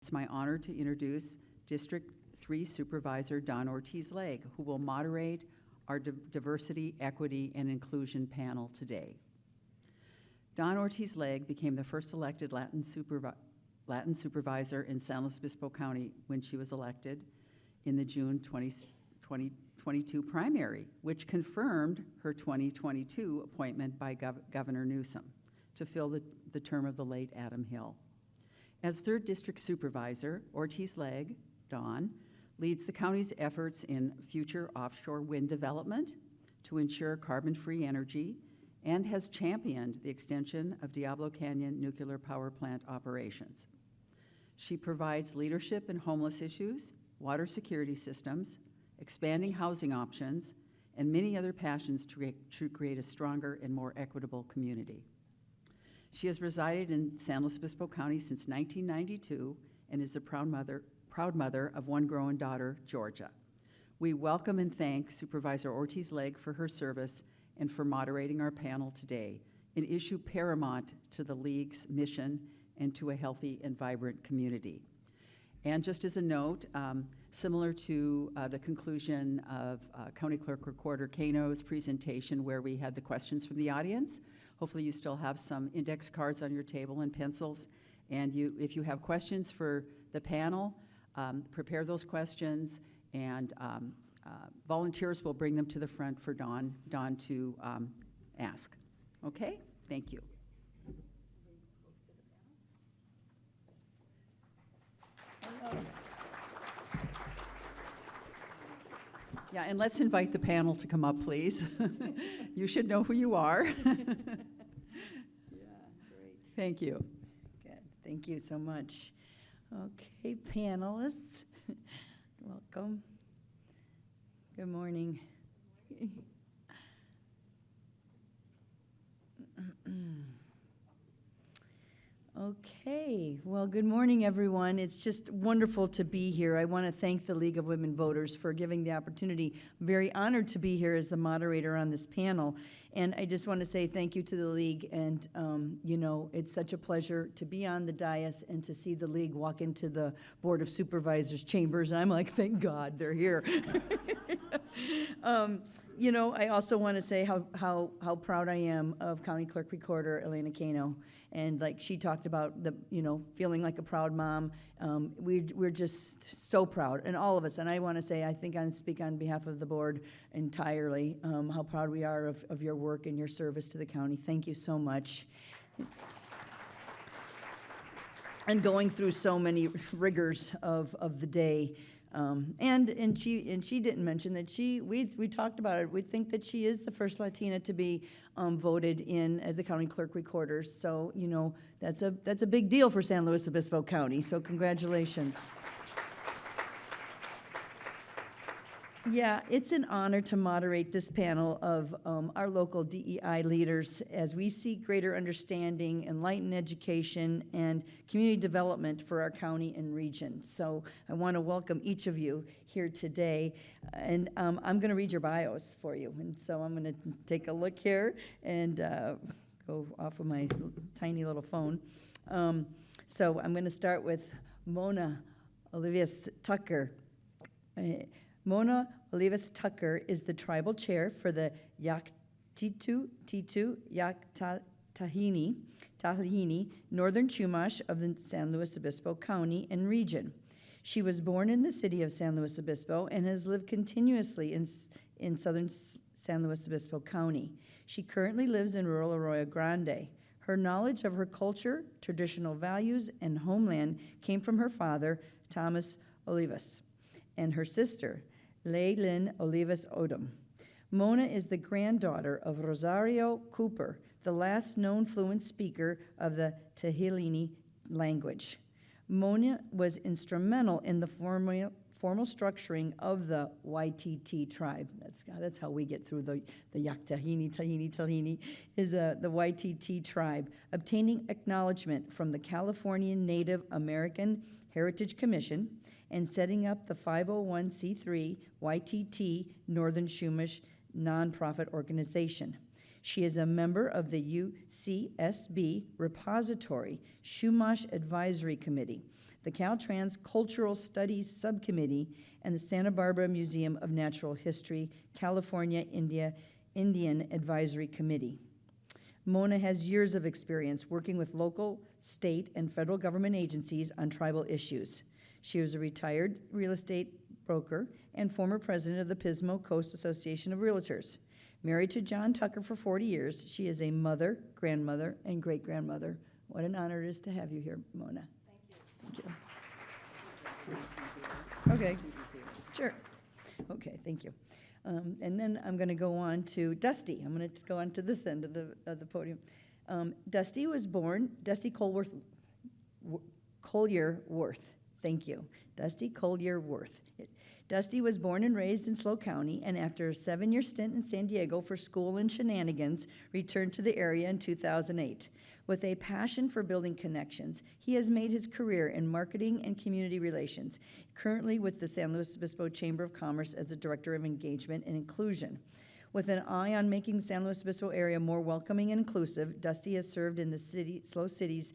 It's my honor to introduce District 3 Supervisor Don Ortiz-Legg, who will moderate our Diversity, Equity, and Inclusion panel today. Don Ortiz-Legg became the first elected Latin supervisor in San Luis Obispo County when she was elected in the June 2022 primary, which confirmed her 2022 appointment by Governor Newsom to fill the term of the late Adam Hill. As 3rd District Supervisor, Ortiz-Legg, Don, leads the county's efforts in future offshore wind development to ensure carbon-free energy and has championed the extension of Diablo Canyon nuclear power plant operations. She provides leadership in homeless issues, water security systems, expanding housing options, and many other passions to create a stronger and more equitable community. She has resided in San Luis Obispo County since 1992 and is a proud mother of one grown daughter, Georgia. We welcome and thank Supervisor Ortiz-Legg for her service and for moderating our panel today, an issue paramount to the League's mission and to a healthy and vibrant community. And just as a note, similar to the conclusion of County Clerk Recorder Kano's presentation where we had the questions from the audience, hopefully you still have some index cards on your table and pencils. And if you have questions for the panel, prepare those questions, and volunteers will bring them to the front for Don to ask. Okay? Thank you. Yeah, and let's invite the panel to come up, please. You should know who you are. Yeah, great. Thank you. Good. Thank you so much. Okay, panelists, welcome. Good morning. Okay, well, good morning, everyone. It's just wonderful to be here. I want to thank the League of Women Voters for giving the opportunity. I'm very honored to be here as the moderator on this panel. And I just want to say thank you to the League. And, you know, it's such a pleasure to be on the dais and to see the League walk into the Board of Supervisors chambers. And I'm like, thank God they're here. You know, I also want to say how proud I am of County Clerk Recorder Elena Kano. And like she talked about the, you know, feeling like a proud mom. We're just so proud, and all of us. And I want to say, I think I speak on behalf of the board entirely, how proud we are of your work and your service to the county. Thank you so much. And going through so many rigors of the day. And she didn't mention that we talked about it. We think that she is the first Latina to be voted in as the county clerk recorder. So, you know, that's a big deal for San Luis Obispo County. So congratulations. Yeah, it's an honor to moderate this panel of our local DEI leaders as we seek greater understanding, enlightened education, and community development for our county and region. So I want to welcome each of you here today. And I'm going to read your bios for you. And so I'm going to take a look here and go off of my tiny little phone. So I'm going to start with Mona Olivias Tucker. Mona Olivas Tucker is the tribal chair for the Yaktitu Tahini, Northern Chumash of the San Luis Obispo County and region. She was born in the city of San Luis Obispo and has lived continuously in southern San Luis Obispo County. She currently lives in rural Arroyo Grande. Her knowledge of her culture, traditional values, and homeland came from her father, Thomas Olivas, and her sister, Leylin Olivas Odom. Mona is the granddaughter of Rosario Cooper, the last known fluent speaker of the Tahitian language. Mona was instrumental in the formal structuring of the YTT tribe. That's how we get through the Yaktahini, is the YTT tribe, obtaining acknowledgement from the California Native American Heritage Commission and setting up the 501c3 YTT Northern Chumash nonprofit organization. She is a member of the UCSB Repository Chumash Advisory Committee, the Caltrans Cultural Studies Subcommittee, and the Santa Barbara Museum of Natural History, California Indian Advisory Committee. Mona has years of experience working with local, state, and federal government agencies on tribal issues. She was a retired real estate broker and former president of the Pismo Coast Association of Realtors. Married to John Tucker for 40 years, she is a mother, grandmother, and great-grandmother. What an honor it is to have you here, Mona. Thank you. Okay, sure. Okay, thank you. And then I'm going to go on to Dusty. I'm going to go on to this end of the podium. Dusty Collier-Worth. Thank you. Dusty Collier-Worth. Dusty was born and raised in SLO County, and after a 7-year stint in San Diego for school and shenanigans, returned to the area in 2008. With a passion for building connections, he has made his career in marketing and community relations, currently with the San Luis Obispo Chamber of Commerce as the Director of Engagement and Inclusion. With an eye on making the San Luis Obispo area more welcoming and inclusive, Dusty has served in the SLO City's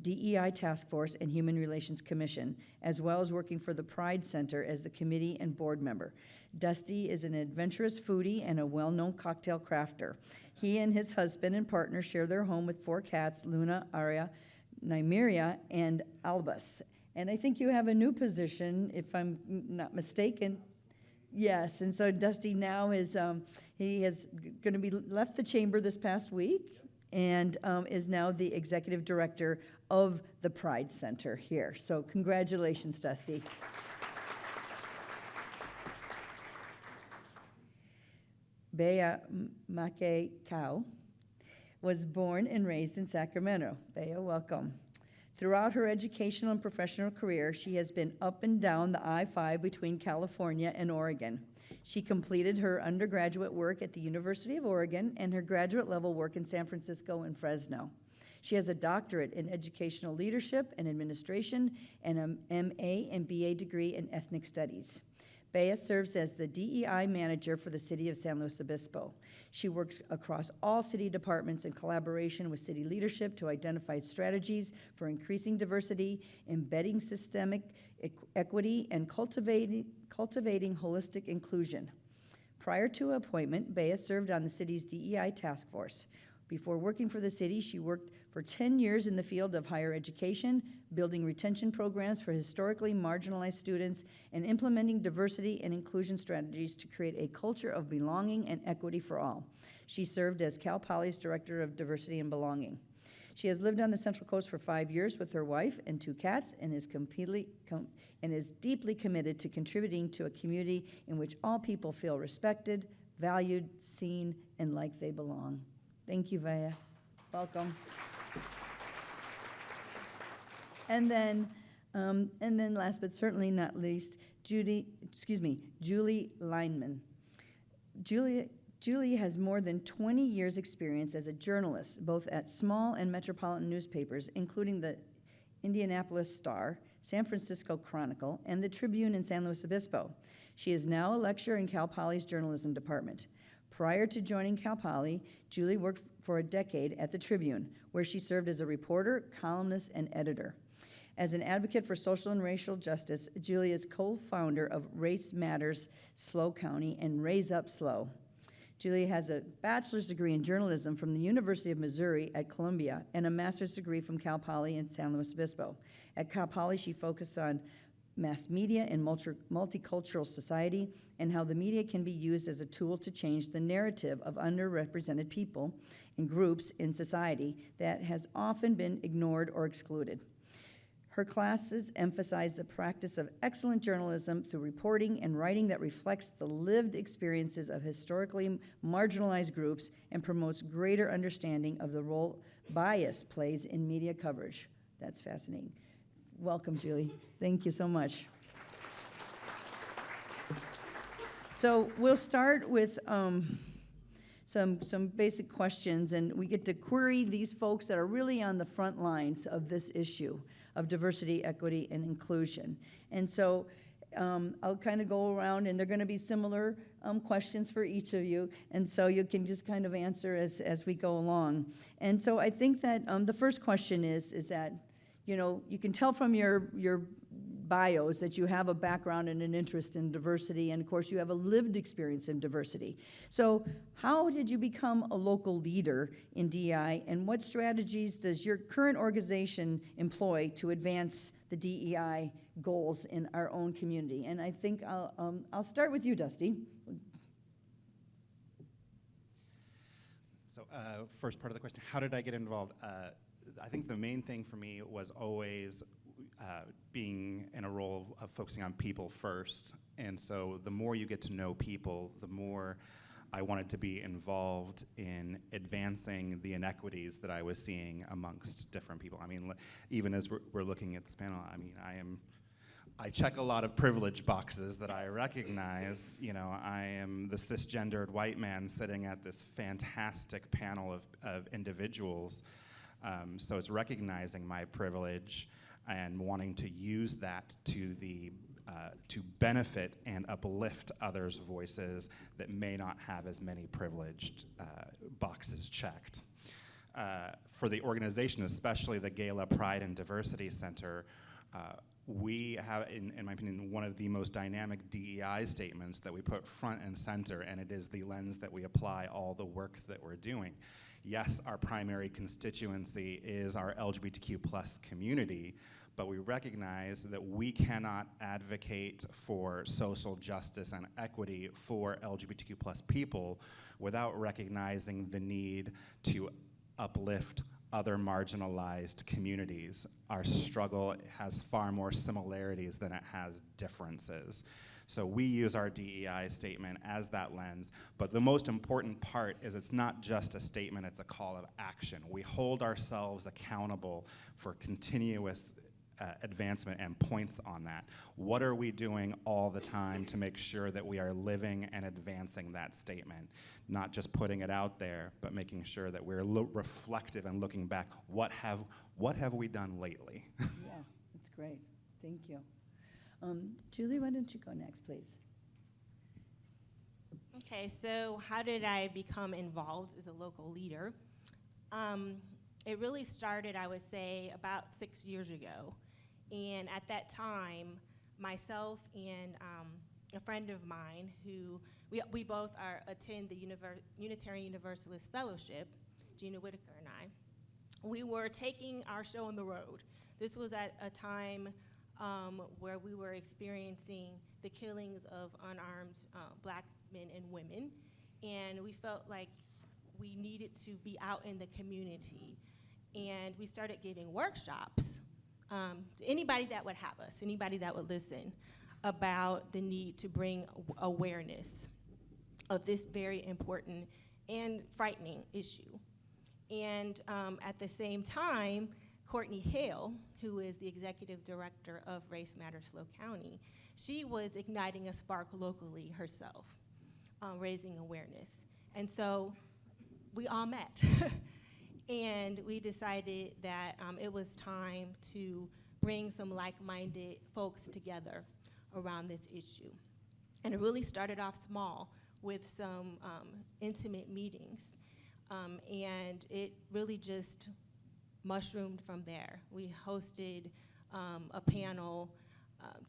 DEI Task Force and Human Relations Commission, as well as working for the Pride Center as the committee and board member. Dusty is an adventurous foodie and a well-known cocktail crafter. He and his husband and partner share their home with 4 cats, Luna, Aria, Nymeria, and Albus. And I think you have a new position, if I'm not mistaken. Yes, and so Dusty now is, he is going to be left the chamber this past week, and is now the executive director of the Pride Center here. So congratulations, Dusty. Bea Make Cow was born and raised in Sacramento. Bea, welcome. Throughout her educational and professional career, she has been up and down the I-5 between California and Oregon. She completed her undergraduate work at the University of Oregon and her graduate level work in San Francisco and Fresno. She has a doctorate in educational leadership and administration and an MA and BA degree in ethnic studies. Bea serves as the DEI manager for the City of San Luis Obispo. She works across all city departments in collaboration with city leadership to identify strategies for increasing diversity, embedding systemic equity, and cultivating holistic inclusion. Prior to appointment, Bea served on the city's DEI task force. Before working for the city, she worked for 10 years in the field of higher education, building retention programs for historically marginalized students, and implementing diversity and inclusion strategies to create a culture of belonging and equity for all. She served as Cal Poly's Director of Diversity and Belonging. She has lived on the Central Coast for 5 years with her wife and 2 cats, and is deeply committed to contributing to a community in which all people feel respected, valued, seen, and like they belong. Thank you, Bea. Welcome. And then last but certainly not least, Julie Lineman. Julie has more than 20 years' experience as a journalist, both at small and metropolitan newspapers, including the Indianapolis Star, San Francisco Chronicle, and the Tribune in San Luis Obispo. She is now a lecturer in Cal Poly's journalism department. Prior to joining Cal Poly, Julie worked for a decade at the Tribune, where she served as a reporter, columnist, and editor. As an advocate for social and racial justice, Julie is co-founder of Race Matters SLO County and Raise Up SLO. Julie has a bachelor's degree in journalism from the University of Missouri at Columbia and a master's degree from Cal Poly in San Luis Obispo. At Cal Poly, she focused on mass media and multicultural society and how the media can be used as a tool to change the narrative of underrepresented people and groups in society that has often been ignored or excluded. Her classes emphasize the practice of excellent journalism through reporting and writing that reflects the lived experiences of historically marginalized groups and promotes greater understanding of the role bias plays in media coverage. That's fascinating. Welcome, Julie. Thank you so much. So we'll start with some basic questions, and we get to query these folks that are really on the front lines of this issue of diversity, equity, and inclusion. And so I'll kind of go around, and they're going to be similar questions for each of you, and so you can just kind of answer as we go along. And so I think that the first question is that, you know, you can tell from your bios that you have a background and an interest in diversity, and of course you have a lived experience in diversity. So how did you become a local leader in DEI, and what strategies does your current organization employ to advance the DEI goals in our own community? And I think I'll start with you, Dusty. So first part of the question, how did I get involved? I think the main thing for me was always being in a role of focusing on people first. And so the more you get to know people, the more I wanted to be involved in advancing the inequities that I was seeing amongst different people. I mean, even as we're looking at this panel, I mean, I check a lot of privilege boxes that I recognize. You know, I am the cisgendered white man sitting at this fantastic panel of individuals. So it's recognizing my privilege and wanting to use that to benefit and uplift others' voices that may not have as many privileged boxes checked. For the organization, especially the Gala Pride and Diversity Center, we have, in my opinion, one of the most dynamic DEI statements that we put front and center, and it is the lens that we apply all the work that we're doing. Yes, our primary constituency is our LGBTQ+ community, but we recognize that we cannot advocate for social justice and equity for LGBTQ+ people without recognizing the need to uplift other marginalized communities. Our struggle has far more similarities than it has differences. So we use our DEI statement as that lens, but the most important part is it's not just a statement, it's a call of action. We hold ourselves accountable for continuous advancement and points on that. What are we doing all the time to make sure that we are living and advancing that statement? Not just putting it out there, but making sure that we're reflective and looking back. What have we done lately? Yeah, that's great. Thank you. Julie, why don't you go next, please? Okay, so how did I become involved as a local leader? It really started, I would say, about 6 years ago. And at that time, myself and a friend of mine who, we both attend the Unitarian Universalist Fellowship, Gina Whitaker and I, we were taking our show on the road. This was at a time where we were experiencing the killings of unarmed black men and women, and we felt like we needed to be out in the community. And we started giving workshops to anybody that would have us, anybody that would listen, about the need to bring awareness of this very important and frightening issue. And at the same time, Courtney Hale, who is the executive director of Race Matters SLO County, she was igniting a spark locally herself, raising awareness. And so we all met. And we decided that it was time to bring some like-minded folks together around this issue. And it really started off small with some intimate meetings. And it really just mushroomed from there. We hosted a panel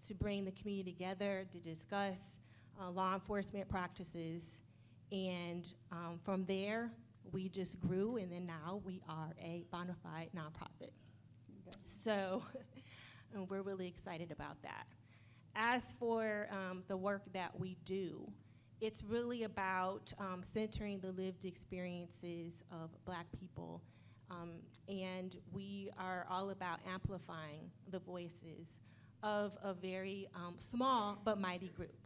to bring the community together to discuss law enforcement practices. And from there, we just grew, and then now we are a bona fide nonprofit. Okay. So we're really excited about that. As for the work that we do, it's really about centering the lived experiences of Black people, and we are all about amplifying the voices of a very small but mighty group.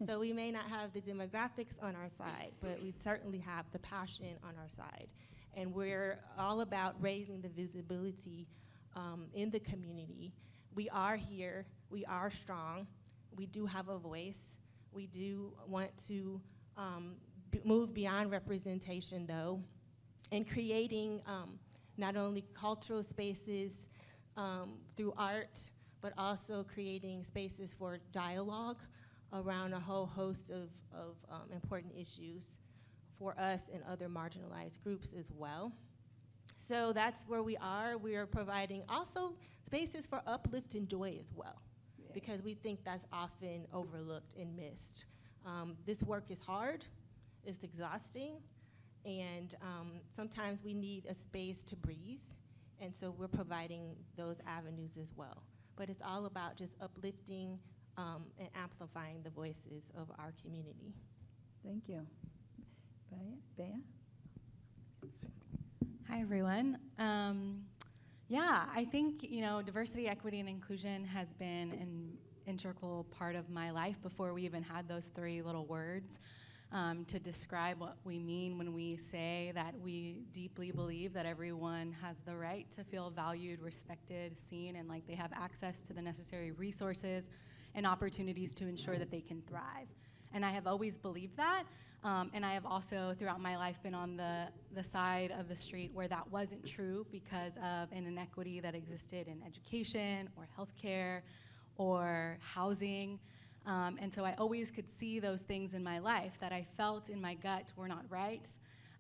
So we may not have the demographics on our side, but we certainly have the passion on our side. And we're all about raising the visibility in the community. We are here, we are strong, we do have a voice. We do want to move beyond representation, though, and creating not only cultural spaces through art, but also creating spaces for dialogue around a whole host of important issues for us and other marginalized groups as well. so that's where we are. We are providing also spaces for uplift and joy as well, because we think that's often overlooked and missed. This work is hard, it's exhausting, and sometimes we need a space to breathe, and so we're providing those avenues as well. But it's all about just uplifting and amplifying the voices of our community. Thank you. Bea? Hi, everyone. Yeah, I think, diversity, equity, and inclusion has been an integral part of my life before we even had those three little words to describe what we mean when we say that we deeply believe that everyone has the right to feel valued, respected, seen, and like they have access to the necessary resources and opportunities to ensure that they can thrive. And I have always believed that. And I have also, throughout my life, been on the side of the street where that wasn't true because of an inequity that existed in education or healthcare or housing. And so I always could see those things in my life that I felt in my gut were not right,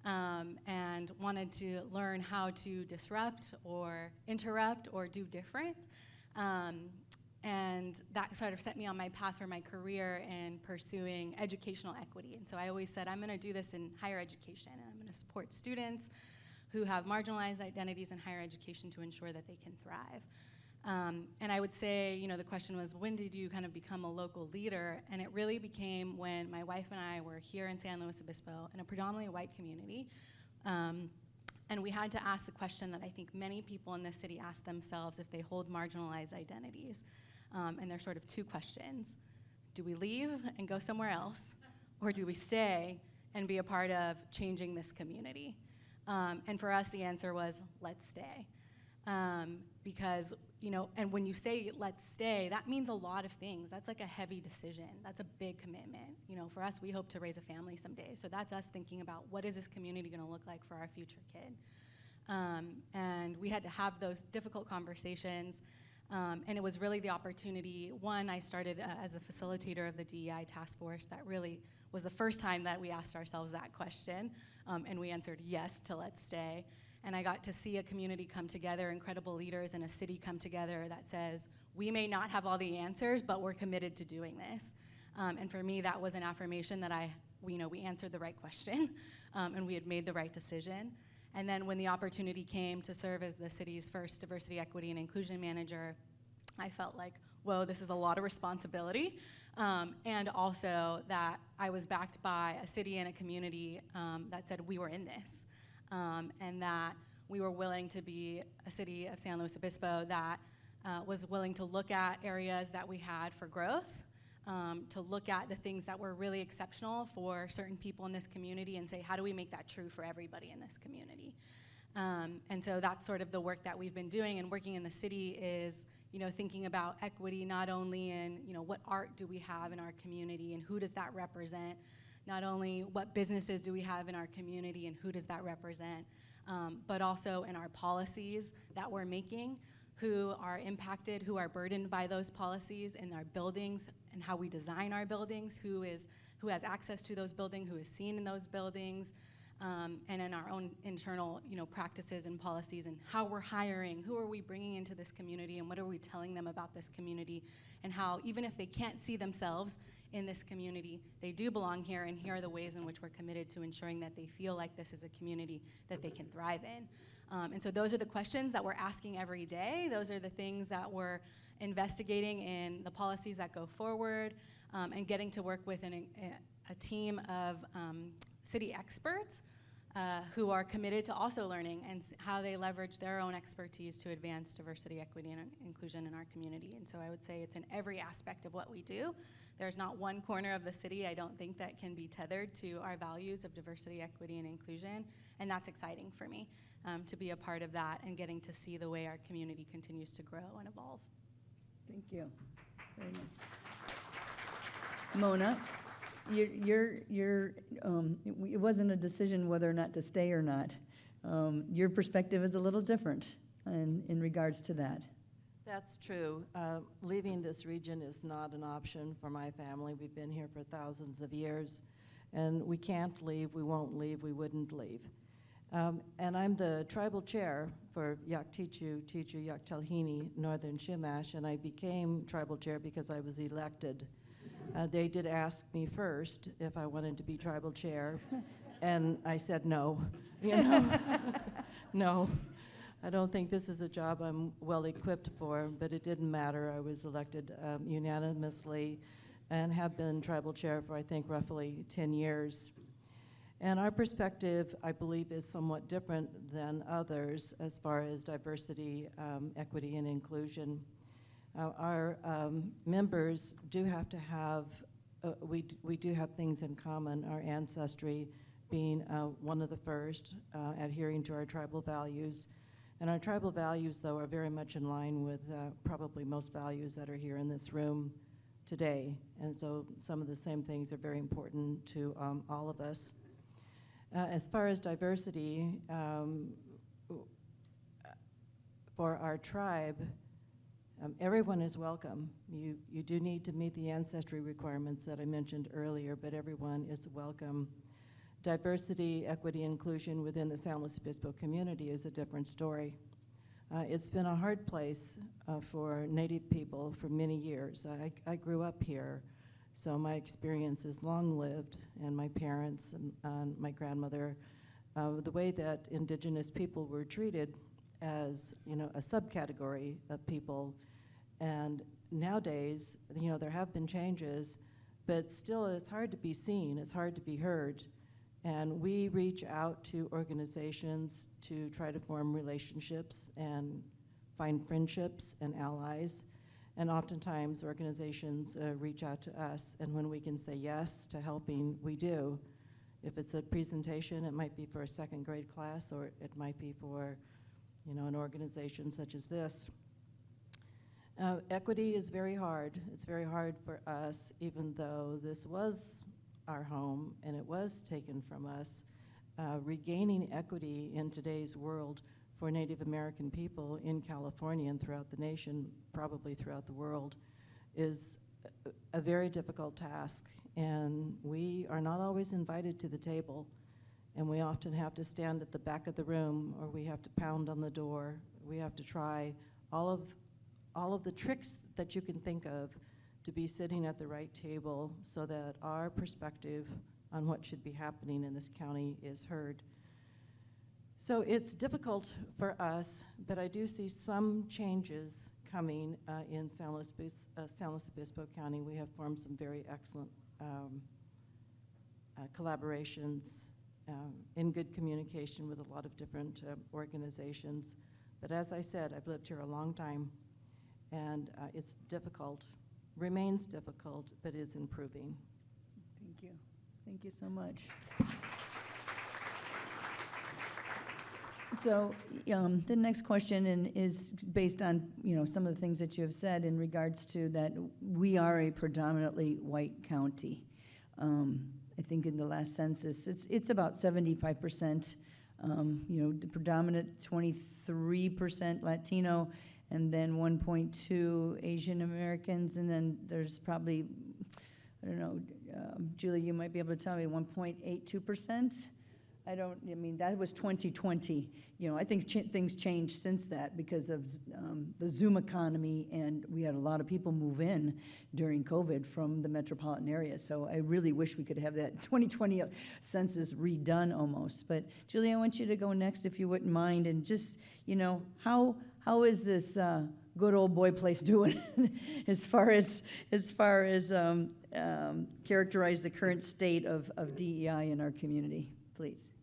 and wanted to learn how to disrupt or interrupt or do different. And that sort of set me on my path for my career in pursuing educational equity. And so I always said, I'm going to do this in higher education, and I'm going to support students who have marginalized identities in higher education to ensure that they can thrive. And I would say, the question was, when did you kind of become a local leader? And it really became when my wife and I were here in San Luis Obispo in a predominantly white community. And we had to ask the question that I think many people in this city ask themselves if they hold marginalized identities. And there's sort of two questions. Do we leave and go somewhere else? Or do we stay and be a part of changing this community? And for us, the answer was, let's stay. Because, and when you say let's stay, that means a lot of things. That's like a heavy decision. That's a big commitment. For us, we hope to raise a family someday. So that's us thinking about what is this community going to look like for our future kid. And we had to have those difficult conversations. And it was really the opportunity. One, I started as a facilitator of the DEI task force. That really was the first time that we asked ourselves that question. And we answered yes to let's stay. And I got to see a community come together, incredible leaders, and a city come together that says, we may not have all the answers, but we're committed to doing this. And for me, that was an affirmation that we answered the right question, and we had made the right decision. And then when the opportunity came to serve as the city's first diversity, equity, and inclusion manager, I felt like, whoa, this is a lot of responsibility. And also that I was backed by a city and a community that said we were in this. And that we were willing to be a city of San Luis Obispo that was willing to look at areas that we had for growth, to look at the things that were really exceptional for certain people in this community and say, how do we make that true for everybody in this community? And so that's sort of the work that we've been doing, and working in the city is, thinking about equity not only in, what art do we have in our community and who does that represent, not only what businesses do we have in our community and who does that represent, but also in our policies that we're making, who are impacted, who are burdened by those policies in our buildings and how we design our buildings, who has access to those buildings, who is seen in those buildings, and in our own internal practices and policies, and how we're hiring, who are we bringing into this community, and what are we telling them about this community, and how even if they can't see themselves in this community, they do belong here, and here are the ways in which we're committed to ensuring that they feel like this is a community that they can thrive in. And so those are the questions that we're asking every day. Those are the things that we're investigating in the policies that go forward, and getting to work with a team of city experts who are committed to also learning and how they leverage their own expertise to advance diversity, equity, and inclusion in our community. And so I would say it's in every aspect of what we do. There's not one corner of the city, I don't think, that can be tethered to our values of diversity, equity, and inclusion. And that's exciting for me, to be a part of that and getting to see the way our community continues to grow and evolve. Thank you. Very nice. Mona, it wasn't a decision whether or not to stay or not. Your perspective is a little different in regards to that. That's true. Leaving this region is not an option for my family. We've been here for thousands of years, and we can't leave, we won't leave, we wouldn't leave. And I'm the tribal chair for Yaktichu, Tichu, Yaktalhini, Northern Chumash, and I became tribal chair because I was elected. They did ask me first if I wanted to be tribal chair, and I said no. You know, no. I don't think this is a job I'm well equipped for, but it didn't matter. I was elected unanimously and have been tribal chair for, I think, roughly 10 years. And our perspective, I believe, is somewhat different than others as far as diversity, equity, and inclusion. Our members do have to have, we do have things in common, our ancestry being one of the first, adhering to our tribal values. And our tribal values, though, are very much in line with probably most values that are here in this room today. And so some of the same things are very important to all of us. As far as diversity, for our tribe, everyone is welcome. You do need to meet the ancestry requirements that I mentioned earlier, but everyone is welcome. Diversity, equity, inclusion within the San Luis Obispo community is a different story. It's been a hard place for Native people for many years. I grew up here, so my experience is long-lived, and my parents and my grandmother, the way that indigenous people were treated as, you know, a subcategory of people. And nowadays, you know, there have been changes, but still it's hard to be seen, it's hard to be heard. And we reach out to organizations to try to form relationships and find friendships and allies. And oftentimes organizations reach out to us, and when we can say yes to helping, we do. If it's a presentation, it might be for a second grade class, or it might be for, you know, an organization such as this. Equity is very hard. It's very hard for us, even though this was our home and it was taken from us. Regaining equity in today's world for Native American people in California and throughout the nation, probably throughout the world, is a very difficult task. And we are not always invited to the table. And we often have to stand at the back of the room, or we have to pound on the door. We have to try all of the tricks that you can think of to be sitting at the right table so that our perspective on what should be happening in this county is heard. So it's difficult for us, but I do see some changes coming in San Luis Obispo County. We have formed some very excellent collaborations in good communication with a lot of different organizations. But as I said, I've lived here a long time, and it's difficult, remains difficult, but is improving. Thank you. Thank you so much. So the next question is based on, you know, some of the things that you have said in regards to that we are a predominantly white county. I think in the last census, it's about 75%, you know, the predominant 23% Latino, and then 1.2 Asian Americans, and then there's probably, I don't know, Julie, you might be able to tell me, 1.82%? I mean, that was 2020. You know, I think things changed since that because of the Zoom economy, and we had a lot of people move in during COVID from the metropolitan area. So I really wish we could have that 2020 census redone almost. But Julie, I want you to go next if you wouldn't mind, and just, you know, how is this good old boy place doing as far as characterize the current state of DEI in our community, please?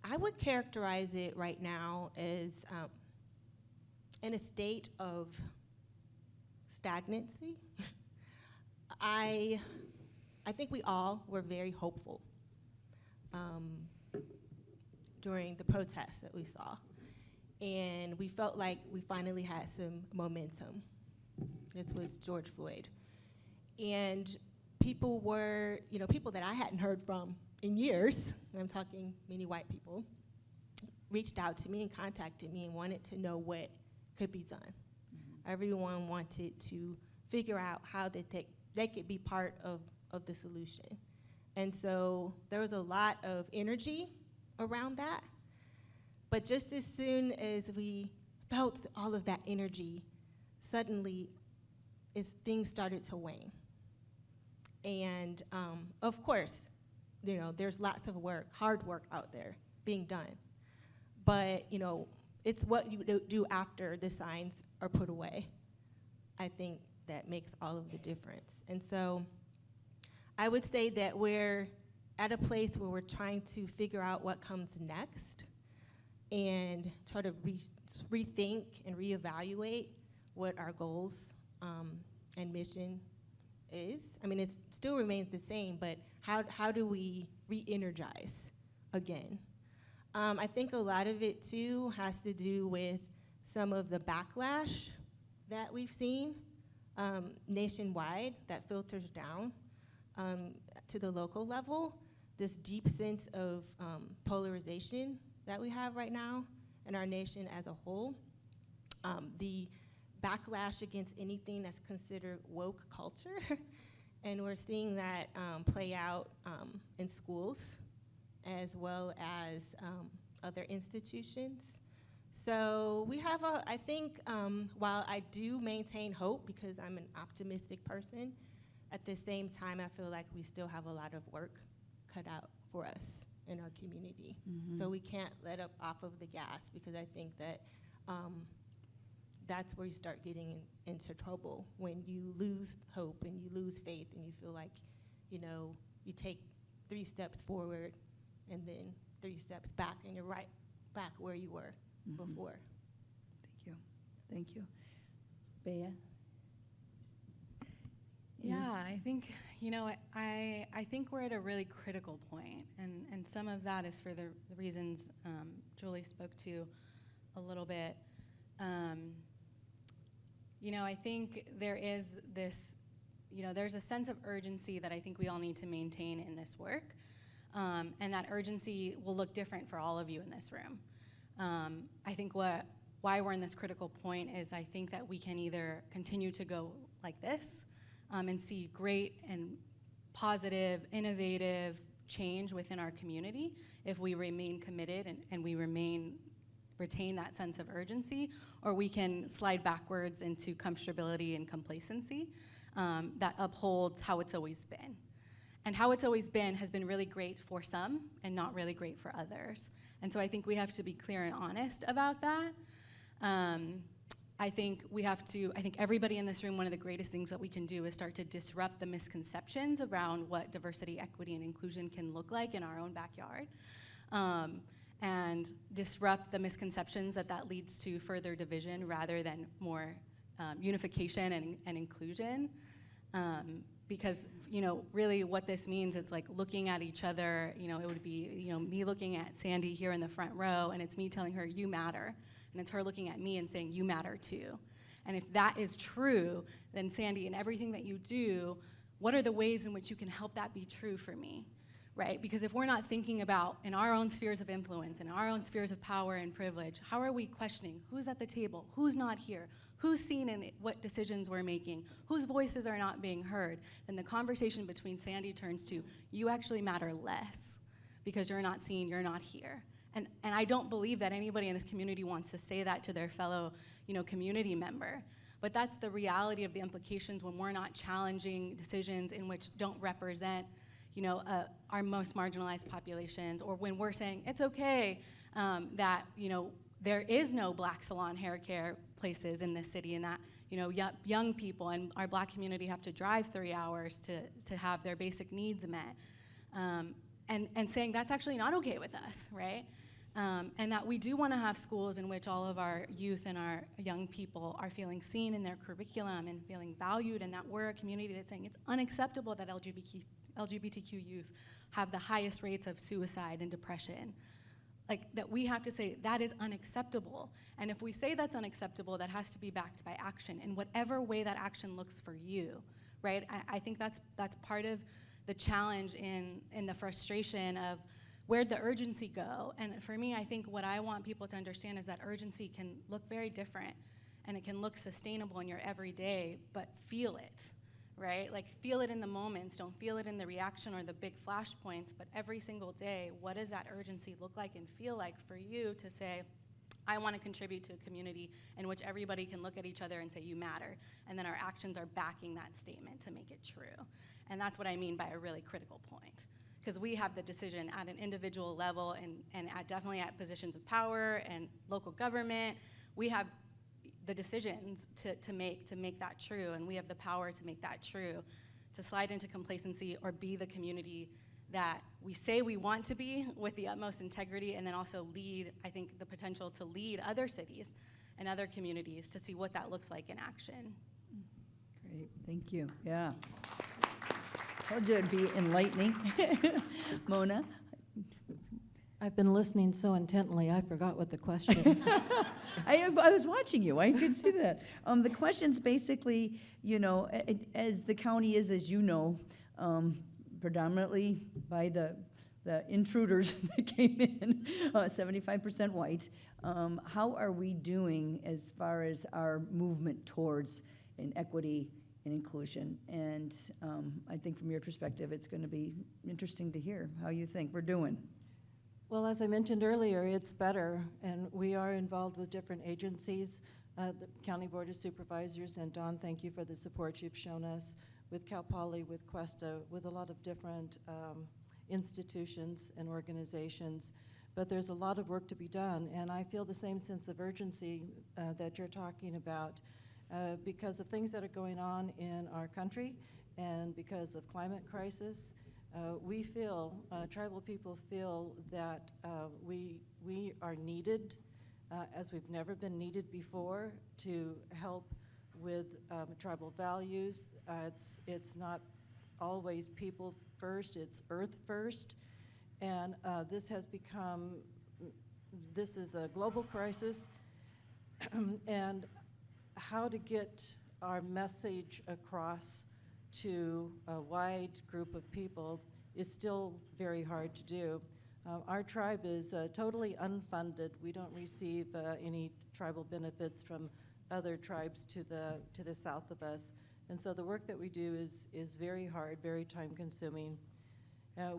I would characterize it right now as in a state of stagnancy. I think we all were very hopeful during the protests that we saw. And we felt like we finally had some momentum. This was George Floyd. And people were, you know, people that I hadn't heard from in years, I'm talking many white people, reached out to me and contacted me and wanted to know what could be done. Mm-hmm. Everyone wanted to figure out how that they could be part of the solution. And so there was a lot of energy around that. But just as soon as we felt all of that energy, suddenly things started to wane. And of course, you know, there's lots of work, hard work out there being done. But, you know, it's what you do after the signs are put away, I think, that makes all of the difference. And so I would say that we're at a place where we're trying to figure out what comes next and try to rethink and reevaluate what our goals and mission is. I mean, it still remains the same, but how do we re-energize again? I think a lot of it, too, has to do with some of the backlash that we've seen nationwide that filters down to the local level, this deep sense of polarization that we have right now in our nation as a whole. The backlash against anything that's considered woke culture, and we're seeing that play out in schools as well as other institutions. So we have I think, while I do maintain hope because I'm an optimistic person, at the same time I feel like we still have a lot of work cut out for us in our community. So we can't let up off of the gas, because I think that that's where you start getting into trouble, when you lose hope and you lose faith and you feel like, you know, you take 3 steps forward and then 3 steps back, and you're right back where you were before. Thank you. Thank you. Bea? Yeah, I think, you know, I think we're at a really critical point, and some of that is for the reasons Julie spoke to a little bit. You know, I think there is this, you know, there's a sense of urgency that I think we all need to maintain in this work, and that urgency will look different for all of you in this room. I think why we're in this critical point is I think that we can either continue to go like this and see great and positive, innovative change within our community if we remain committed and we retain that sense of urgency, or we can slide backwards into comfortability and complacency that upholds how it's always been. And how it's always been has been really great for some and not really great for others. And so I think we have to be clear and honest about that. I think everybody in this room, one of the greatest things that we can do is start to disrupt the misconceptions around what diversity, equity, and inclusion can look like in our own backyard. And disrupt the misconceptions that leads to further division rather than more unification and inclusion. Because, you know, really what this means, it's like looking at each other, you know, it would be, you know, me looking at Sandy here in the front row, and it's me telling her, you matter. And it's her looking at me and saying, you matter too. And if that is true, then Sandy, in everything that you do, what are the ways in which you can help that be true for me, right? Because if we're not thinking about, in our own spheres of influence, in our own spheres of power and privilege, how are we questioning who's at the table, who's not here, who's seen in what decisions we're making, whose voices are not being heard, then the conversation between Sandy turns to, you actually matter less because you're not seen, you're not here. And I don't believe that anybody in this community wants to say that to their fellow, you know, community member. But that's the reality of the implications when we're not challenging decisions in which don't represent, you know, our most marginalized populations, or when we're saying it's okay that, you know, there is no black salon hair care places in this city, and that, you know, young people and our black community have to drive 3 hours to have their basic needs met. And saying that's actually not okay with us, right? And that we do want to have schools in which all of our youth and our young people are feeling seen in their curriculum and feeling valued, and that we're a community that's saying it's unacceptable that LGBTQ youth have the highest rates of suicide and depression. Like, that we have to say that is unacceptable. And if we say that's unacceptable, that has to be backed by action in whatever way that action looks for you, right? I think that's part of the challenge in the frustration of where'd the urgency go? And for me, I think what I want people to understand is that urgency can look very different, and it can look sustainable in your everyday, but feel it, right? Like, feel it in the moments, don't feel it in the reaction or the big flashpoints, but every single day, what does that urgency look like and feel like for you to say, I want to contribute to a community in which everybody can look at each other and say, you matter, and then our actions are backing that statement to make it true. And that's what I mean by a really critical point. Because we have the decision at an individual level and definitely at positions of power and local government. We have the decisions to make that true, and we have the power to make that true, to slide into complacency or be the community that we say we want to be with the utmost integrity, and then also lead, I think, the potential to lead other cities and other communities to see what that looks like in action. Great, thank you. Yeah. Told you it'd be enlightening. Mona? I've been listening so intently, I forgot what the question. I was watching you, I could see that. The question's basically, you know, as the county is, as you know, predominantly by the intruders that came in, 75% white. How are we doing as far as our movement towards equity and inclusion? And I think from your perspective, it's going to be interesting to hear how you think we're doing. Well, as I mentioned earlier, it's better, and we are involved with different agencies, the County Board of Supervisors, and Dawn, thank you for the support you've shown us, with Cal Poly, with Cuesta, with a lot of different institutions and organizations. But there's a lot of work to be done, and I feel the same sense of urgency that you're talking about because of things that are going on in our country and because of climate crisis. We feel, tribal people feel that we are needed as we've never been needed before to help with tribal values. It's not always people first, it's earth first. And this is a global crisis. And how to get our message across to a wide group of people is still very hard to do. Our tribe is totally unfunded. We don't receive any tribal benefits from other tribes to the south of us. And so the work that we do is very hard, very time consuming.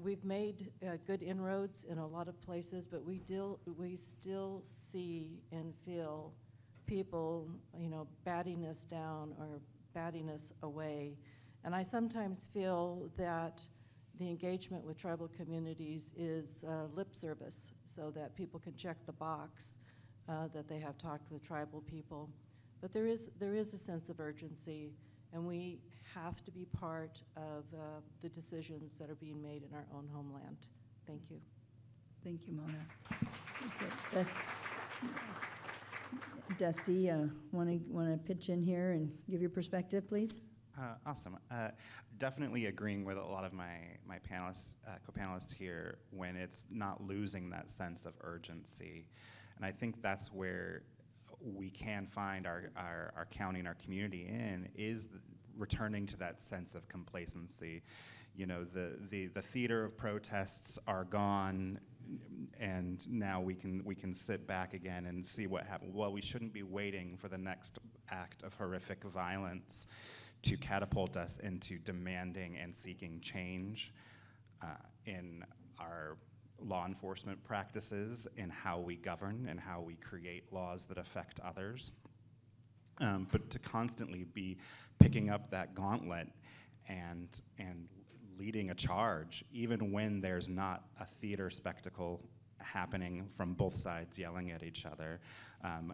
We've made good inroads in a lot of places, but we still see and feel people, you know, batting us down or batting us away. And I sometimes feel that the engagement with tribal communities is lip service, so that people can check the box that they have talked with tribal people. But there is a sense of urgency, and we have to be part of the decisions that are being made in our own homeland. Thank you. Thank you, Mona. Okay. Dusty, want to pitch in here and give your perspective, please? Awesome. Definitely agreeing with a lot of my panelists, co-panelists here, when it's not losing that sense of urgency. And I think that's where we can find our county and our community in, is returning to that sense of complacency. You know, the theater of protests are gone, and now we can sit back again and see what happened. Well, we shouldn't be waiting for the next act of horrific violence to catapult us into demanding and seeking change in our law enforcement practices, in how we govern and how we create laws that affect others. But to constantly be picking up that gauntlet and leading a charge, even when there's not a theater spectacle happening from both sides yelling at each other,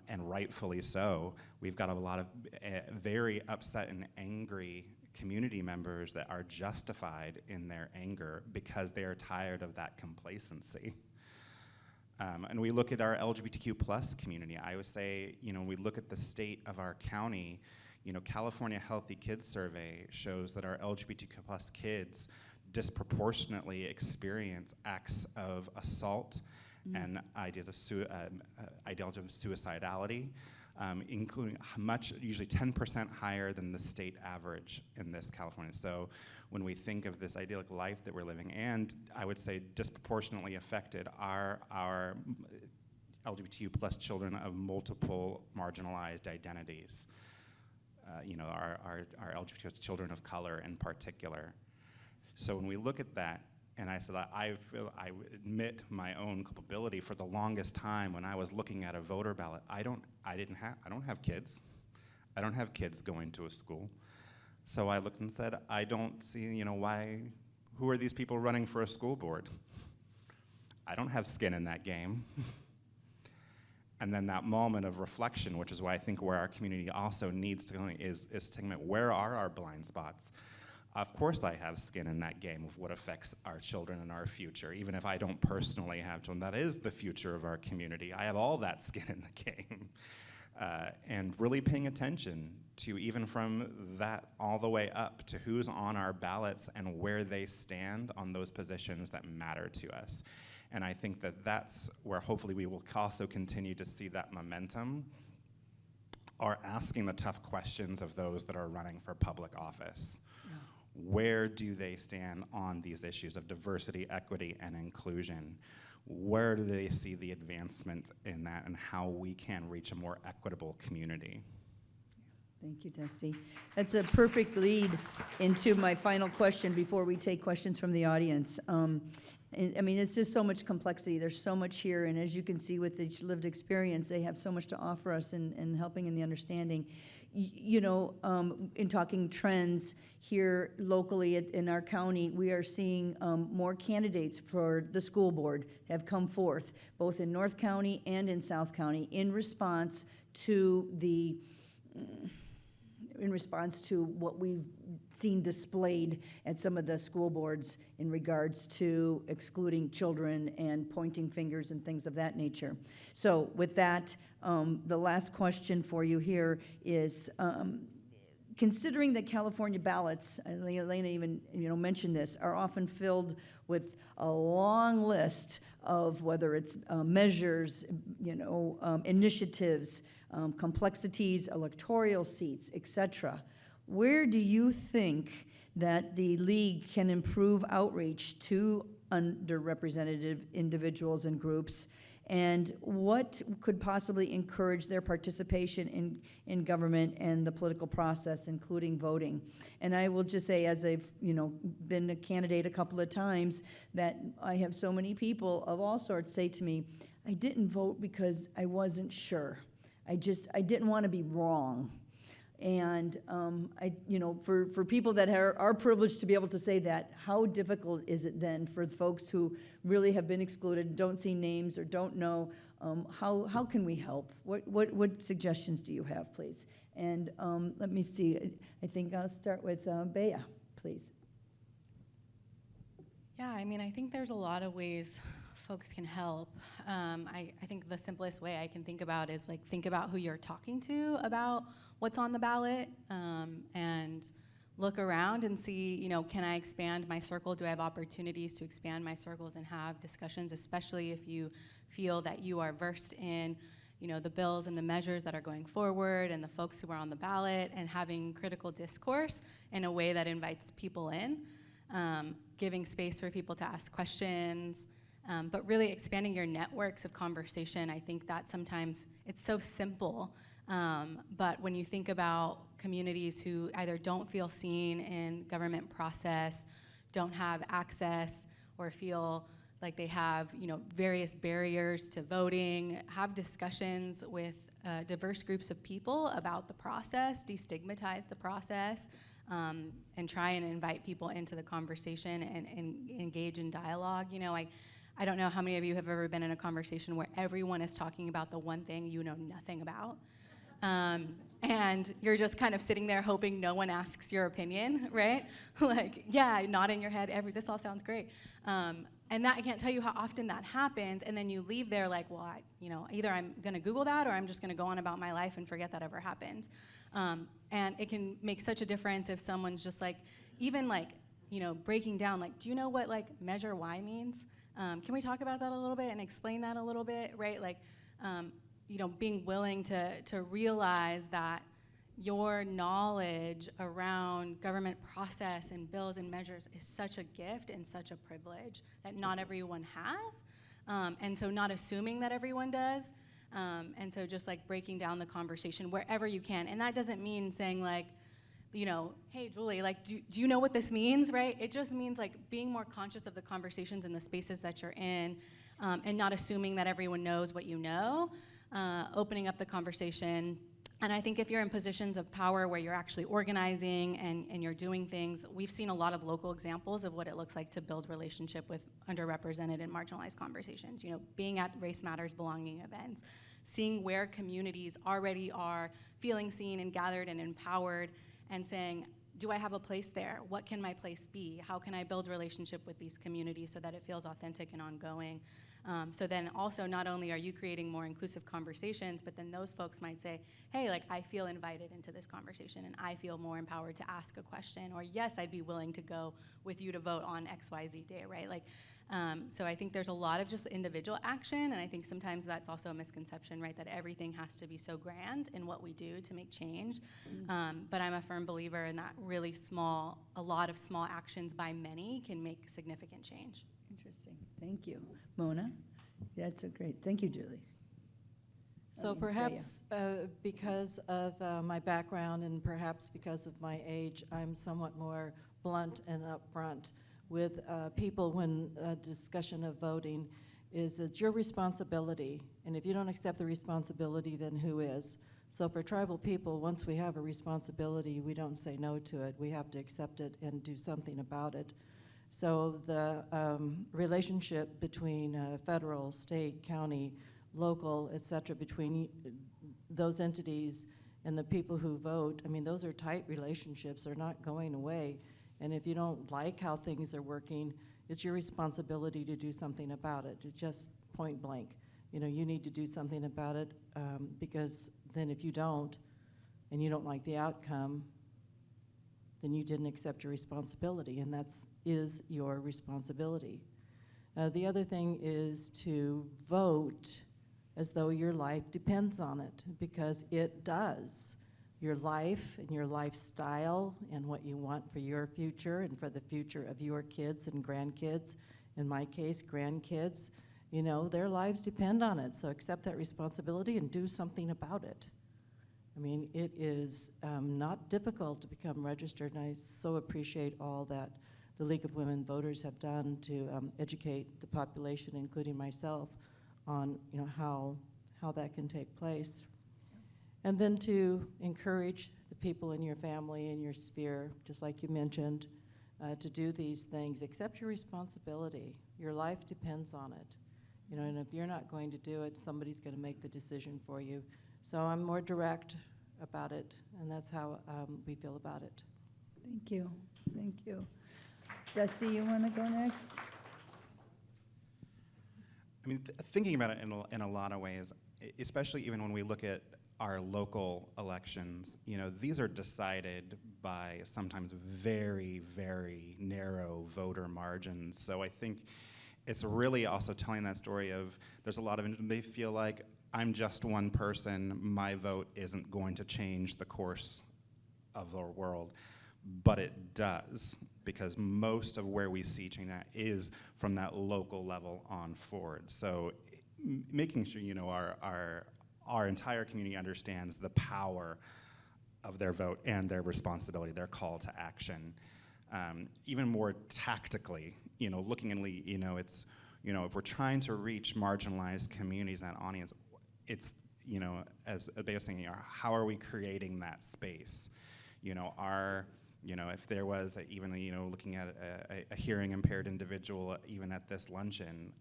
and rightfully so. We've got a lot of very upset and angry community members that are justified in their anger because they are tired of that complacency. And we look at our LGBTQ plus community. I would say, you know, when we look at the state of our county, you know, California Healthy Kids Survey shows that our LGBTQ plus kids disproportionately experience acts of assault and ideology of suicidality, including usually 10% higher than the state average in this California. So when we think of this idyllic life that we're living, and I would say disproportionately affected are our LGBTQ plus children of multiple marginalized identities. our LGBT children of color in particular. So when we look at that, and I said, I admit my own culpability. For the longest time, when I was looking at a voter ballot, I don't have kids. I don't have kids going to a school. So I looked and said, I don't see, who are these people running for a school board? I don't have skin in that game. And then that moment of reflection, which is why I think where our community also needs to go is to think, where are our blind spots? Of course I have skin in that game of what affects our children and our future. Even if I don't personally have children, that is the future of our community. I have all that skin in the game. And really paying attention to, even from that all the way up to who's on our ballots and where they stand on those positions that matter to us. And I think that that's where hopefully we will also continue to see that momentum, are asking the tough questions of those that are running for public office. Where do they stand on these issues of diversity, equity, and inclusion? Where do they see the advancement in that, and how we can reach a more equitable community? Thank you, Dusty. That's a perfect lead into my final question before we take questions from the audience. It's just so much complexity. There's so much here, and as you can see with each lived experience, they have so much to offer us in helping in the understanding. In talking trends here locally in our county, we are seeing more candidates for the school board have come forth, both in North County and in South County, in response to what we've seen displayed at some of the school boards in regards to excluding children and pointing fingers and things of that nature. So with that, the last question for you here is, considering that California ballots, Elena even mentioned this, are often filled with a long list of whether it's measures, initiatives, complexities, electoral seats, etc. Where do you think that the league can improve outreach to underrepresented individuals and groups, and what could possibly encourage their participation in government and the political process, including voting? And I will just say, as I've been a candidate a couple of times, that I have so many people of all sorts say to me, I didn't vote because I wasn't sure. I didn't want to be wrong. And for people that are privileged to be able to say that, how difficult is it then for folks who really have been excluded, don't see names or don't know? How can we help? What suggestions do you have, please? And let me see. I think I'll start with Bea, please. Yeah, I think there's a lot of ways folks can help. I think the simplest way I can think about is think about who you're talking to about what's on the ballot, and look around and see, can I expand my circle? Do I have opportunities to expand my circles and have discussions, especially if you feel that you are versed in, the bills and the measures that are going forward and the folks who are on the ballot, and having critical discourse in a way that invites people in, giving space for people to ask questions, but really expanding your networks of conversation. I think that sometimes it's so simple, but when you think about communities who either don't feel seen in government process, don't have access, or feel like they have various barriers to voting, have discussions with diverse groups of people about the process, destigmatize the process, and try and invite people into the conversation and engage in dialogue. I don't know how many of you have ever been in a conversation where everyone is talking about the one thing you know nothing about. And you're just kind of sitting there hoping no one asks your opinion, right? Nodding your head, this all sounds great. And that, I can't tell you how often that happens, and then you leave there either I'm gonna Google that or I'm just gonna go on about my life and forget that ever happened. And it can make such a difference if someone's just breaking down, do you know what measure Y means? Can we talk about that a little bit and explain that a little bit, right? Being willing to realize that your knowledge around government process and bills and measures is such a gift and such a privilege that not everyone has. And so not assuming that everyone does, And so just like breaking down the conversation wherever you can. And that doesn't mean saying like, you know, hey, Julie, like, do you know what this means, right? It just means like being more conscious of the conversations and the spaces that you're in, and not assuming that everyone knows what you know, opening up the conversation. And I think if you're in positions of power where you're actually organizing and you're doing things, we've seen a lot of local examples of what it looks like to build relationship with underrepresented and marginalized conversations. You know, being at Race Matters belonging events, seeing where communities already are feeling seen and gathered and empowered, and saying, do I have a place there? What can my place be? How can I build relationship with these communities so that it feels authentic and ongoing? So then also not only are you creating more inclusive conversations, but then those folks might say, hey, like I feel invited into this conversation and I feel more empowered to ask a question, or yes, I'd be willing to go with you to vote on XYZ day, right? Like, so I think there's a lot of just individual action, and I think sometimes that's also a misconception, right? That everything has to be so grand in what we do to make change. But I'm a firm believer in that really small, a lot of small actions by many can make significant change. Interesting. Thank you. Mona? That's a great, thank you, Julie. So perhaps because of my background and perhaps because of my age, I'm somewhat more blunt and upfront with people when a discussion of voting is it's your responsibility. And if you don't accept the responsibility, then who is? So for tribal people, once we have a responsibility, we don't say no to it. We have to accept it and do something about it. So the relationship between federal, state, county, local, et cetera, between those entities and the people who vote, I mean, those are tight relationships. They're not going away. And if you don't like how things are working, it's your responsibility to do something about it. It's just point blank. You know, you need to do something about it because then if you don't, and you don't like the outcome, then you didn't accept your responsibility, and that's is your responsibility. The other thing is to vote as though your life depends on it, because it does. Your life and your lifestyle and what you want for your future and for the future of your kids and grandkids, in my case, grandkids, you know, their lives depend on it. So accept that responsibility and do something about it. I mean, it is not difficult to become registered, and I so appreciate all that the League of Women Voters have done to educate the population, including myself, on how that can take place. And then to encourage the people in your family and your sphere, just like you mentioned, to do these things. Accept your responsibility. Your life depends on it. You know, and if you're not going to do it, somebody's going to make the decision for you. So I'm more direct about it, and that's how we feel about it. Thank you. Thank you. Dusty, you want to go next? I mean, thinking about it in a lot of ways, especially even when we look at our local elections, you know, these are decided by sometimes very, very narrow voter margins. So I think it's really also telling that story of there's a lot of, they feel like I'm just one person, my vote isn't going to change the course of the world, but it does, because most of where we see change is from that local level on forward. So making sure, you know, our entire community understands the power of their vote and their responsibility, their call to action. Even more tactically, you know, looking in, you know, it's, you know, if we're trying to reach marginalized communities and that audience, it's, you know, as Bea was saying, how are we creating that space? You know, you know, if there was even, you know, looking at a hearing impaired individual, even at this luncheon,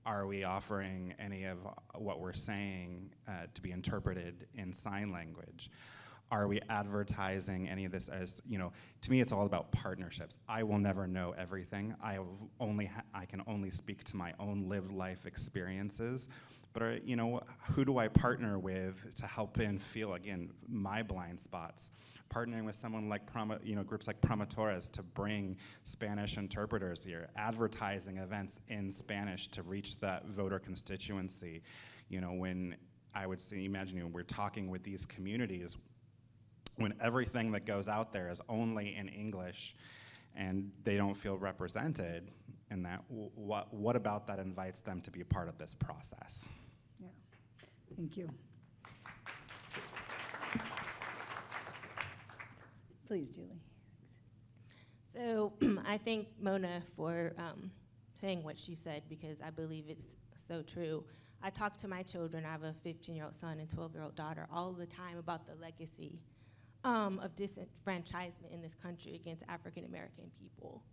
are we offering any of what we're saying to be interpreted in sign language? Are we advertising any of this as, you know, to me it's all about partnerships. I will never know everything. I can only speak to my own lived life experiences. But, you know, who do I partner with to help and feel, again, my blind spots? Partnering with someone like, you know, groups like Promotores to bring Spanish interpreters here, advertising events in Spanish to reach that voter constituency. You know, when I would say, imagine, you know, we're talking with these communities, when everything that goes out there is only in English and they don't feel represented, and that what about that invites them to be a part of this process? Yeah. Thank you. Please, Julie. So I thank Mona for saying what she said, because I believe it's so true. I talk to my children. I have a 15-year-old son and 12-year-old daughter all the time about the legacy of disenfranchisement in this country against African American people,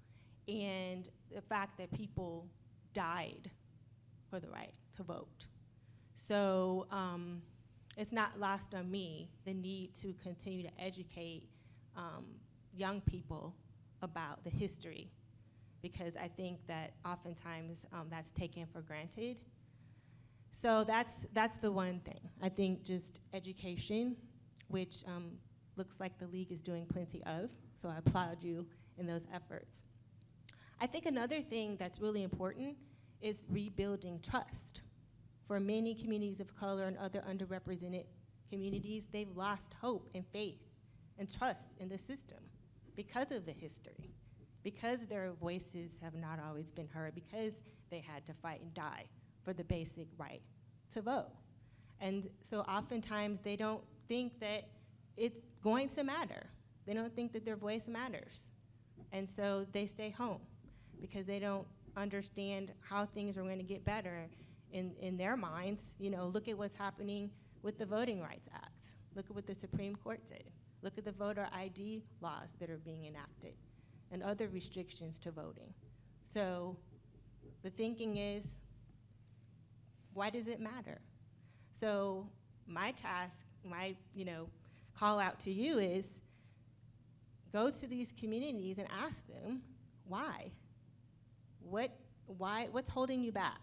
and the fact that people died for the right to vote. So it's not lost on me the need to continue to educate young people about the history, because I think that oftentimes that's taken for granted. So that's the one thing. I think just education, which looks like the league is doing plenty of, so I applaud you in those efforts. I think another thing that's really important is rebuilding trust. For many communities of color and other underrepresented communities, they've lost hope and faith and trust in the system because of the history, because their voices have not always been heard, because they had to fight and die for the basic right to vote. And so oftentimes they don't think that it's going to matter. They don't think that their voice matters. And so they stay home because they don't understand how things are going to get better in their minds. You know, look at what's happening with the Voting Rights Act. Look at what the Supreme Court did. Look at the voter ID laws that are being enacted and other restrictions to voting. So the thinking is, why does it matter? So my task, my call out to you is, go to these communities and ask them why. What's holding you back?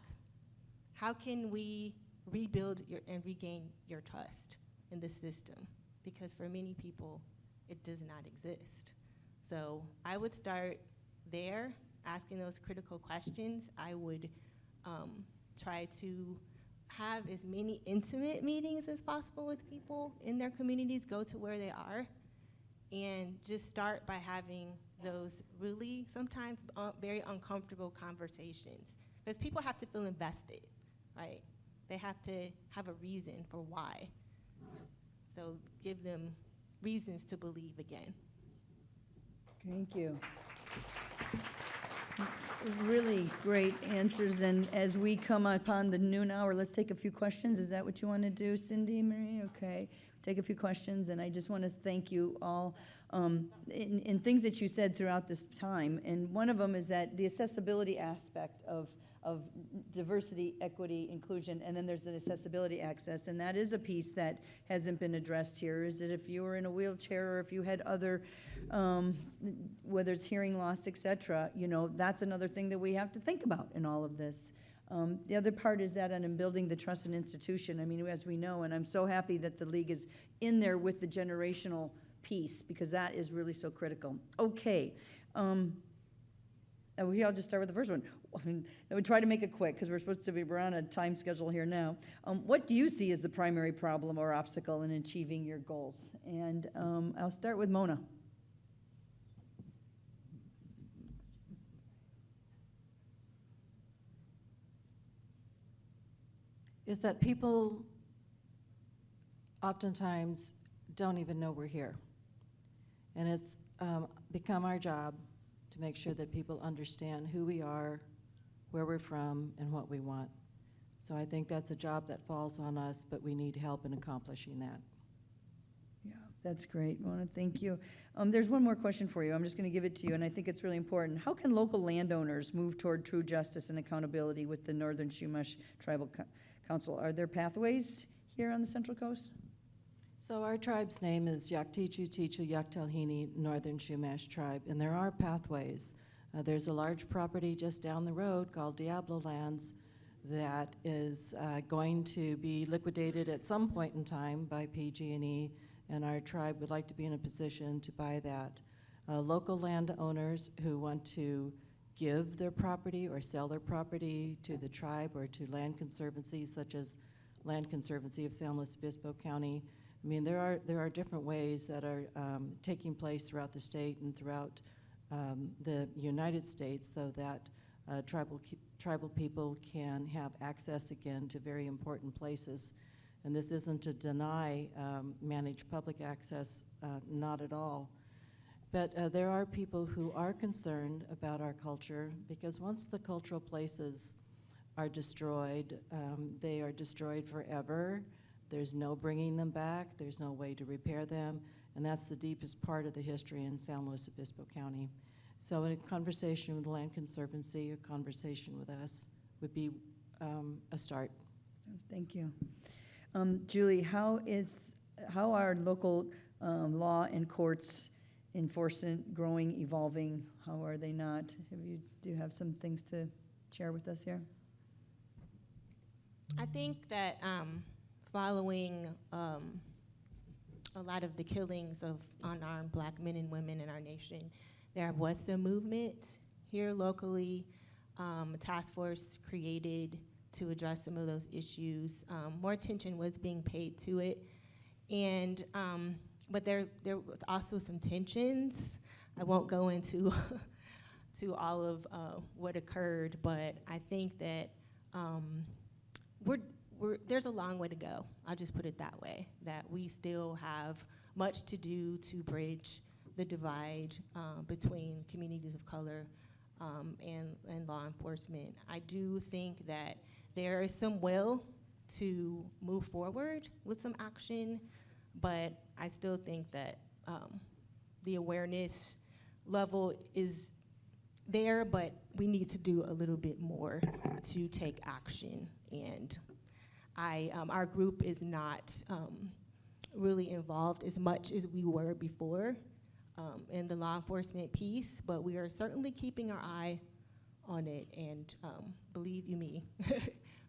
How can we rebuild and regain your trust in the system? Because for many people, it does not exist. So I would start there, asking those critical questions. I would try to have as many intimate meetings as possible with people in their communities, go to where they are, and just start by having those really sometimes very uncomfortable conversations. Because people have to feel invested, right? They have to have a reason for why. So give them reasons to believe again. Thank you. Really great answers, and as we come upon the noon hour, let's take a few questions. Is that what you want to do, Cindy, Marie? Okay, take a few questions, and I just want to thank you all in things that you said throughout this time, and one of them is that the accessibility aspect of diversity, equity, inclusion, and then there's the accessibility access, and that is a piece that hasn't been addressed here, is that if you were in a wheelchair or if you had other, whether it's hearing loss, et cetera, that's another thing that we have to think about in all of this. The other part is that in building the trust in institution, I mean, as we know, and I'm so happy that the league is in there with the generational piece, because that is really so critical. Okay. I'll just start with the first one. I mean, I would try to make it quick because we're on a time schedule here now. What do you see as the primary problem or obstacle in achieving your goals? And I'll start with Mona. Is that people oftentimes don't even know we're here. And it's become our job to make sure that people understand who we are, where we're from, and what we want. So I think that's a job that falls on us, but we need help in accomplishing that. Yeah, that's great, Mona, thank you. There's one more question for you. I'm just going to give it to you, and I think it's really important. How can local landowners move toward true justice and accountability with the Northern Chumash Tribal Council? Are there pathways here on the Central Coast? So our tribe's name is Yaktichu Tichu Yaktalhini Northern Chumash Tribe, and there are pathways. There's a large property just down the road called Diablo Lands that is going to be liquidated at some point in time by PG&E, and our tribe would like to be in a position to buy that. Local landowners who want to give their property or sell their property to the tribe or to land conservancies such as Land Conservancy of San Luis Obispo County. I mean, there are different ways that are taking place throughout the state and throughout the United States so that tribal people can have access again to very important places. And this isn't to deny managed public access, not at all. But there are people who are concerned about our culture, because once the cultural places are destroyed, they are destroyed forever. There's no bringing them back. There's no way to repair them. And that's the deepest part of the history in San Luis Obispo County. So a conversation with the Land Conservancy, a conversation with us would be a start. Thank you. Julie, how are local law and courts enforcement growing, evolving? How are they not? Do you have some things to share with us here? I think that following a lot of the killings of unarmed Black men and women in our nation, there was a movement here locally, a task force created to address some of those issues. More attention was being paid to it, and but there was also some tensions. I won't go into to all of what occurred, but I think that there's a long way to go. I'll just put it that way, that we still have much to do to bridge the divide between communities of color and law enforcement. I do think that there is some will to move forward with some action, but I still think that the awareness level is there, but we need to do a little bit more to take action. And our group is not really involved as much as we were before in the law enforcement piece, but we are certainly keeping our eye on it, and believe you me,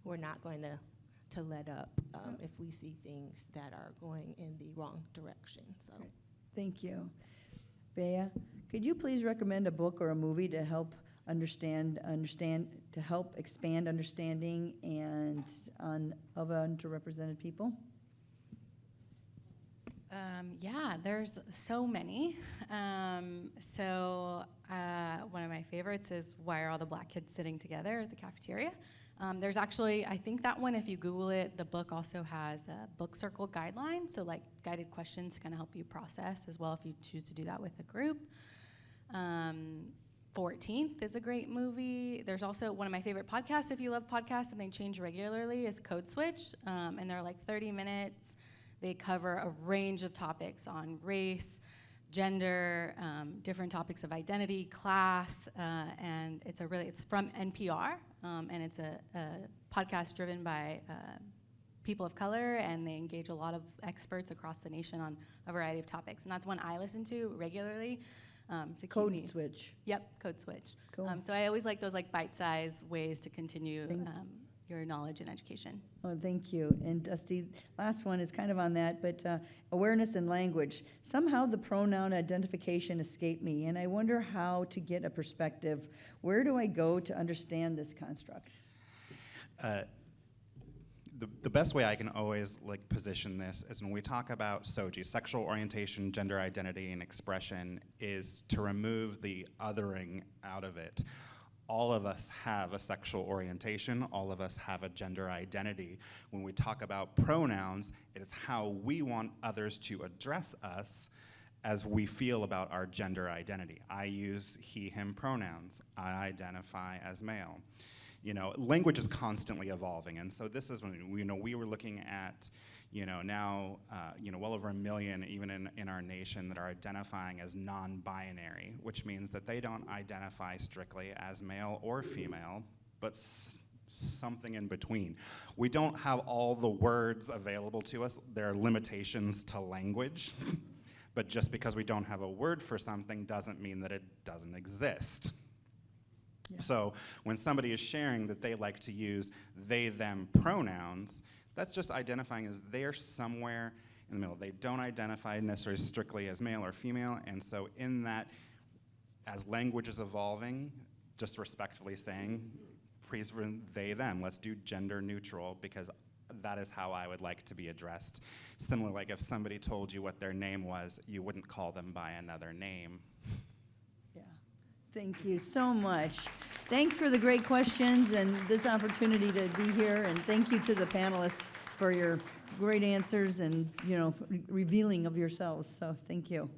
we're not going to let up if we see things that are going in the wrong direction. So, Great. Thank you. Bea, could you please recommend a book or a movie to help to help expand understanding of underrepresented people? Yeah, there's so many. One of my favorites is Why Are All the Black Kids Sitting Together at the Cafeteria? There's actually, I think that one, if you Google it, the book also has a book circle guideline, so like guided questions to kind of help you process as well if you choose to do that with a group. 14th is a great movie. There's also one of my favorite podcasts, if you love podcasts and they change regularly, is Code Switch, and they're like 30 minutes. They cover a range of topics on race, gender, different topics of identity, class, and it's from NPR, and it's a podcast driven by people of color, and they engage a lot of experts across the nation on a variety of topics, and that's one I listen to regularly. To Code keep me. Switch. Yep, Code Switch. Cool. So I always like those like bite-sized ways to continue your knowledge and education. Oh, thank you. And Dusty, last one is kind of on that, but awareness and language. Somehow the pronoun identification escaped me, and I wonder how to get a perspective. Where do I go to understand this construct? The best way I can always position this is when we talk about SOGI, sexual orientation, gender identity, and expression, is to remove the othering out of it. All of us have a sexual orientation, all of us have a gender identity. When we talk about pronouns, it is how we want others to address us as we feel about our gender identity. I use he, him pronouns. I identify as male. Language is constantly evolving, and so this is when we were looking at now well over 1 million even in our nation that are identifying as non-binary, which means that they don't identify strictly as male or female, but something in between. We don't have all the words available to us. There are limitations to language, but just because we don't have a word for something doesn't mean that it doesn't exist. Yeah. So when somebody is sharing that they like to use they, them pronouns, that's just identifying as they're somewhere in the middle. They don't identify necessarily strictly as male or female, and so in that, as language is evolving, just respectfully saying, please they, them. Let's do gender neutral, because that is how I would like to be addressed. Similar, like if somebody told you what their name was, you wouldn't call them by another name. Thank you so much. Thanks for the great questions and this opportunity to be here, and thank you to the panelists for your great answers and, revealing of yourselves, so thank you.